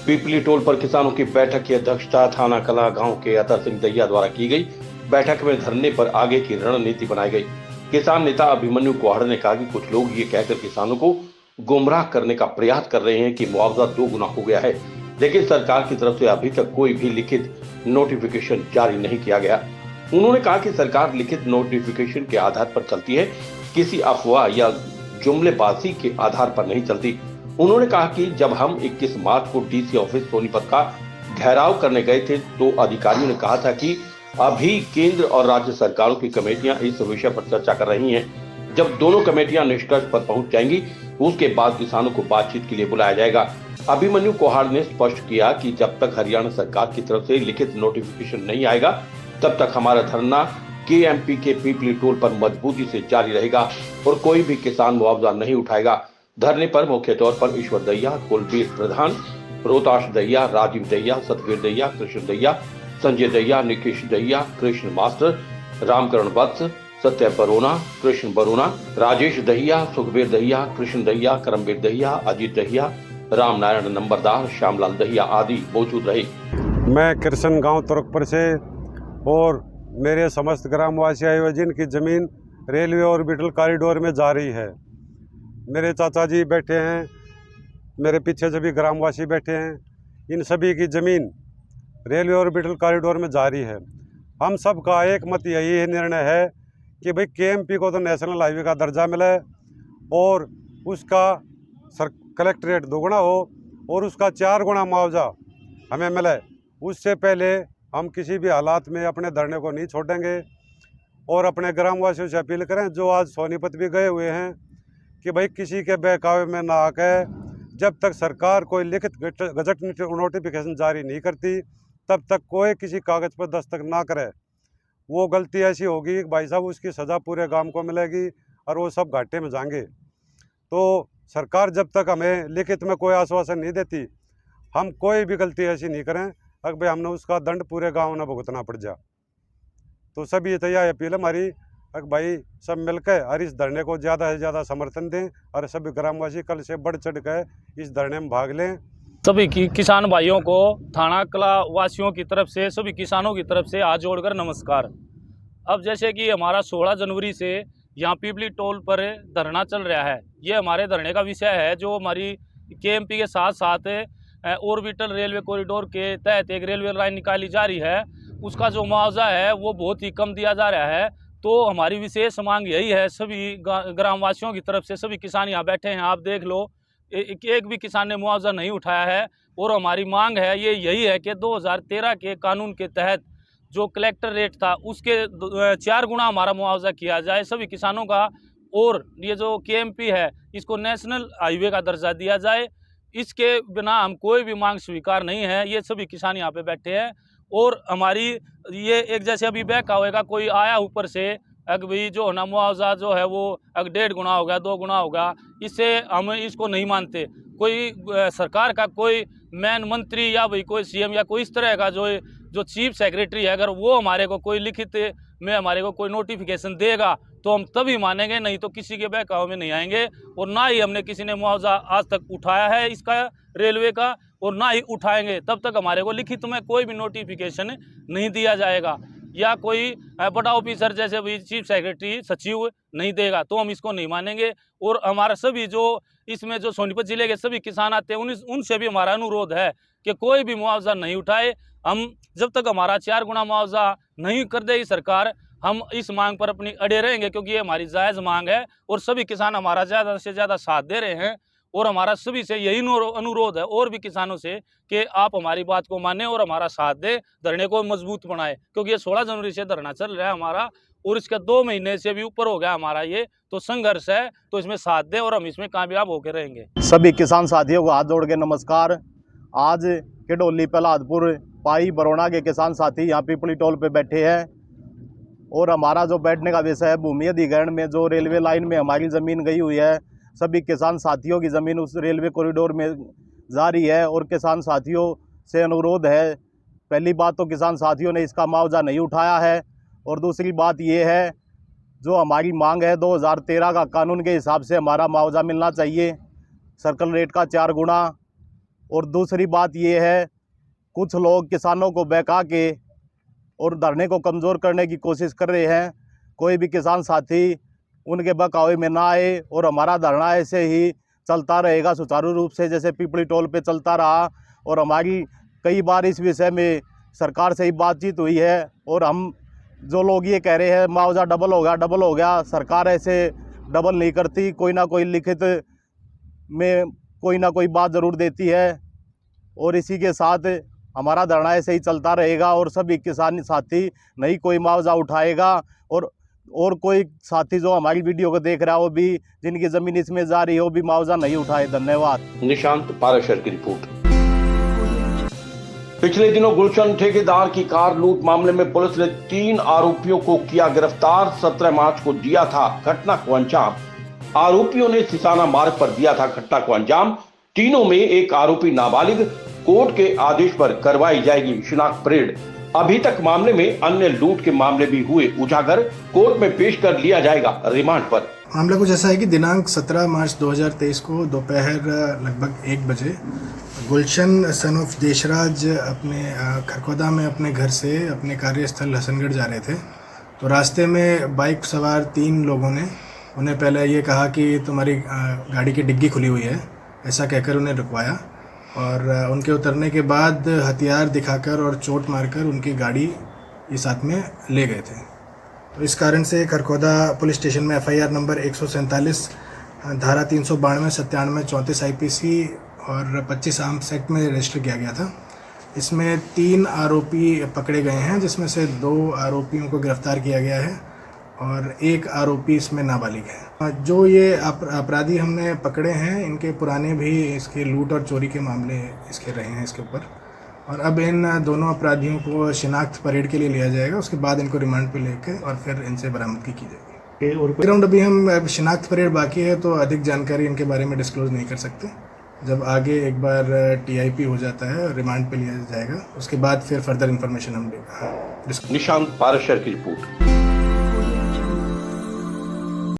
पीपली toll पर किसानों की बैठक की अध्यक्षता थाना कला गांव के अतर सिंह दैया द्वारा की गई। बैठक में धरने पर आगे की रणनीति बनाई गई। किसान नेता अभिमन्यु कुहाड़ ने कहा कि कुछ लोग ये कहकर किसानों को गुमराह करने का प्रयास कर रहे हैं कि मुआवजा 2 गुना हो गया है, लेकिन सरकार की तरफ से अभी तक कोई भी लिखित नोटिफिकेशन जारी नहीं किया गया। उन्होंने कहा कि सरकार लिखित नोटिफिकेशन के आधार पर चलती है, किसी अफवाह या जुमलेबाजी के आधार पर नहीं चलती। उन्होंने कहा कि जब हम 21 मार्च को डीसी ऑफिस सोनीपत का घेराव करने गए थे तो अधिकारियों ने कहा था कि अभी केंद्र और राज्य सरकारों की कमेटियां इस विषय पर चर्चा कर रही हैं। जब दोनों कमेटियां निष्कर्ष पर पहुंच जाएंगी उसके बाद किसानों को बातचीत के लिए बुलाया जाएगा। अभिमन्यु कुहाड़ ने स्पष्ट किया कि जब तक हरियाणा सरकार की तरफ से लिखित नोटिफिकेशन नहीं आएगा तब तक हमारा धरना केएमपी के पीपली टोल पर मजबूती से जारी रहेगा और कोई भी किसान मुआवजा नहीं उठाएगा। धरने पर मुख्य तौर पर ईश्वर दैया, कुलबीर प्रधान, रोहताश दैया, राजीव दैया, सतवीर दैया, कृष्ण दैया, संजय दैया, निकेश दैया, कृष्ण मास्टर, रामकरण वत्स, सत्य बरोना, कृष्ण बरोना, राजेश दहिया, सुखबीर दहिया, कृष्ण दहिया, करमबीर दहिया, अजीत दहिया, राम नारायण नंबरदार, श्यामलाल दहिया आदि मौजूद रहे। मैं कृष्ण गांव तुरकपुर से और मेरे समस्त ग्रामवासी आए जिनकी जमीन रेलवे ऑर्बिटल कॉरिडोर में जा रही है। मेरे चाचा जी बैठे हैं, मेरे पीछे सभी ग्रामवासी बैठे हैं, इन सभी की ज़मीन रेलवे ऑर्बिटल कॉरिडोर में जा रही है। हम सब का एक मत यही निर्णय है कि भाई केएमपी को तो नेशनल हाईवे का दर्जा मिले और उसका कलेक्ट्रेट 2 गुना हो और उसका 4 गुना मुआवजा हमें मिले। उससे पहले हम किसी भी हालात में अपने धरने को नहीं छोड़ेंगे और अपने ग्रामवासियों से अपील करें जो आज सोनीपत भी गए हुए हैं कि भाई किसी के बहकावे में ना आकर जब तक सरकार कोई लिखित गजट नोटिफिकेशन जारी नहीं करती तब तक कोई किसी कागज़ पर दस्तखत ना करे। वो गलती ऐसी होगी कि भाई साहब उसकी सज़ा पूरे गांव को मिलेगी और वो सब घाटे में जाएंगे। तो सरकार जब तक हमें लिखित में कोई आश्वासन नहीं देती हम कोई भी गलती ऐसी नहीं करें अगर भाई हमने उसका दंड पूरे गांव में भुगतना पड़ जाए। तो सभी यह अपील हमारी अगर भाई सब मिलकर और इस धरने को ज़्यादा से ज़्यादा समर्थन दें और सभी ग्रामवासी कल से बढ़ चढ़ कर इस धरने में भाग लें। सभी किसान भाइयों को थाना कला वासियों की तरफ से, सभी किसानों की तरफ से हाथ जोड़कर नमस्कार। अब जैसे कि हमारा 16 जनवरी से यहाँ पीपली टोल पर धरना चल रहा है। ये हमारे धरने का विषय है जो हमारी केएमपी के साथ साथ ऑर्बिटल रेलवे कॉरिडोर के तहत एक रेलवे लाइन निकाली जा रही है। उसका जो मुआवजा है वो बहुत ही कम दिया जा रहा है। तो हमारी विशेष मांग यही है सभी ग्रामवासियों की तरफ से। सभी किसान यहाँ बैठे हैं, आप देख लो, एक भी किसान ने मुआवजा नहीं उठाया है। और हमारी मांग है ये यही है कि 2013 के कानून के तहत जो कलेक्टर रेट था उसके 4 गुना हमारा मुआवजा किया जाए सभी किसानों का। और ये जो केएमपी है इसको नेशनल हाईवे का दर्जा दिया जाए। इसके बिना हम कोई भी मांग स्वीकार नहीं है। ये सभी किसान यहाँ पे बैठे हैं और हमारी ये एक जैसे अभी बहका होगा कोई आया ऊपर से अगर भाई जो होना मुआवजा जो है वो अगर 1.5 गुना होगा 2 गुना होगा, इससे हम इसको नहीं मानते। कोई सरकार का कोई मैन मंत्री या भाई कोई सीएम या कोई इस तरह का जो चीफ सेक्रेटरी है अगर वो हमारे को कोई लिखित में हमारे को कोई नोटिफिकेशन देगा तो हम तभी मानेंगे, नहीं तो किसी के बहकावे में नहीं आएंगे। और ना ही हमने किसी ने मुआवजा आज तक उठाया है इसका रेलवे का और ना ही उठाएंगे तब तक हमारे को लिखित में कोई भी नोटिफिकेशन नहीं दिया जाएगा या कोई बड़ा ऑफिसर जैसे भी चीफ सेक्रेटरी सचिव नहीं देगा तो हम इसको नहीं मानेंगे। और हमारा सभी जो इसमें जो सोनीपत जिले के सभी किसान आते हैं उनसे भी हमारा अनुरोध है कि कोई भी मुआवजा नहीं उठाए। हम जब तक हमारा 4 गुना मुआवजा नहीं कर देगी सरकार हम इस मांग पर अपनी अड़े रहेंगे, क्योंकि ये हमारी जायज़ मांग है और सभी किसान हमारा ज़्यादा से ज़्यादा साथ दे रहे हैं। और हमारा सभी से यही अनुरोध है और भी किसानों से कि आप हमारी बात को माने और हमारा साथ दें, धरने को मजबूत बनाएं। क्योंकि ये 16 जनवरी से धरना चल रहा है हमारा और इसका 2 महीने से भी ऊपर हो गया हमारा ये तो संघर्ष है। तो इसमें साथ दें और हम इसमें कामयाब होकर रहेंगे। सभी किसान साथियों को हाथ जोड़ के नमस्कार। आज किडोली प्रहलादपुर पाई बरोना के किसान साथी यहाँ पीपली टोल पे बैठे हैं और हमारा जो बैठने का विषय है भूमि अधिग्रहण में जो रेलवे लाइन में हमारी ज़मीन गई हुई है, सभी किसान साथियों की ज़मीन उस रेलवे कॉरिडोर में जा रही है और किसान साथियों से अनुरोध है, पहली बात तो किसान साथियों ने इसका मुआवजा नहीं उठाया है और दूसरी बात ये है जो हमारी मांग है 2013 का कानून के हिसाब से हमारा मुआवजा मिलना चाहिए, सर्कल रेट का 4 गुना। और दूसरी बात ये है, कुछ लोग किसानों को बहका के और धरने को कमज़ोर करने की कोशिश कर रहे हैं। कोई भी किसान साथी उनके बहकावे में ना आए और हमारा धरना ऐसे ही चलता रहेगा सुचारू रूप से, जैसे पिपली टोल पे चलता रहा। और हमारी कई बार इस विषय में सरकार से ही बातचीत हुई है और हम जो लोग ये कह रहे हैं मुआवजा डबल हो गया, सरकार ऐसे डबल नहीं करती। कोई ना कोई लिखित में कोई ना कोई बात ज़रूर देती है और इसी के साथ हमारा धरना ऐसे ही चलता रहेगा और सभी किसान साथी नहीं कोई मुआवजा उठाएगा। और कोई साथी जो हमारी वीडियो को देख रहा है वो भी, जिनकी ज़मीन इसमें जा रही है, वो भी मुआवजा नहीं उठाए। धन्यवाद। निशांत पाराशर की रिपोर्ट। पिछले दिनों गुलशन ठेकेदार की कार लूट मामले में पुलिस ने 3 आरोपियों को किया गिरफ्तार। 17 मार्च को दिया था घटना को अंजाम। आरोपियों ने सिसाना मार्ग पर दिया था घटना को अंजाम। तीनों में एक आरोपी नाबालिग। कोर्ट के आदेश पर करवाई जाएगी शिनाख्त परेड। अभी तक मामले में अन्य लूट के मामले भी हुए उजागर। कोर्ट में पेश कर लिया जाएगा रिमांड पर। मामला कुछ ऐसा है कि दिनांक 17 मार्च 2023 को दोपहर लगभग 1 बजे गुलशन सन ऑफ देशराज अपने खरखोदा में अपने घर से अपने कार्यस्थल हसनगढ़ जा रहे थे। तो रास्ते में बाइक सवार 3 लोगों ने उन्हें पहले ये कहा कि तुम्हारी गाड़ी की डिग्गी खुली हुई है, ऐसा कहकर उन्हें रुकवाया और उनके उतरने के बाद हथियार दिखाकर और चोट मारकर उनकी गाड़ी ये साथ में ले गए थे। तो इस कारण से खरखोदा पुलिस स्टेशन में FIR नंबर 147 धारा 392, 97, 34 IPC और 25 आर्म्स एक्ट में रजिस्टर किया गया था। इसमें 3 आरोपी पकड़े गए हैं, जिसमें से 2 आरोपियों को गिरफ्तार किया गया है और 1 आरोपी इसमें नाबालिग है। जो ये अपराधी हमने पकड़े हैं, इनके पुराने भी इसके लूट और चोरी के मामले इसके रहे हैं इसके ऊपर। और अब इन दोनों अपराधियों को शिनाख्त परेड के लिए लिया जाएगा। उसके बाद इनको रिमांड पे लेके और फिर इनसे बरामदगी की जाएगी। और ग्राउंड अभी हम शिनाख्त परेड बाकी है, तो अधिक जानकारी इनके बारे में डिस्क्लोज नहीं कर सकते। जब आगे एक बार TIP हो जाता है और रिमांड पे लिया जाएगा, उसके बाद फिर फर्दर इन्फॉर्मेशन हम देंगे। निशांत पाराशर की रिपोर्ट।